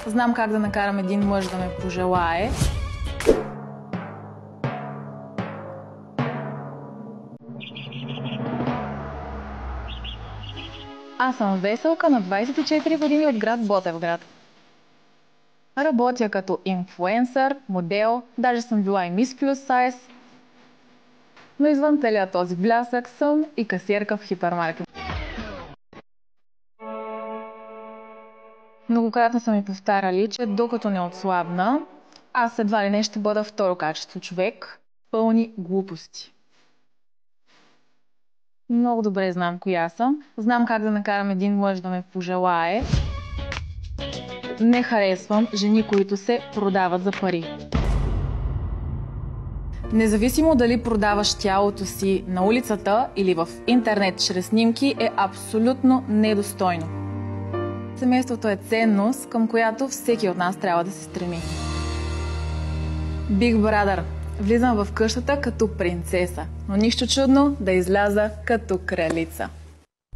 Знам как да накарам един мъж да ме пожелае. Аз съм Веселка на 24 години от град Ботевград. Работя като инфлуенсър, модел, даже съм била и Мис Плюс Сайз. Но извън целия този блясък съм и касиерка в хипермаркет. Многократно са ми повтаряли, че докато не отслабна, аз едва ли не ще бъда второ качество човек. Пълни глупости. Много добре знам коя съм. Знам как да накарам един мъж да ме пожелае. Не харесвам жени, които се продават за пари. Независимо дали продаваш тялото си на улицата или в интернет чрез снимки, е абсолютно недостойно. Семейството е ценност, към която всеки от нас трябва да се стреми. Big Brother. Влизам в къщата като принцеса, но нищо чудно да изляза като кралица.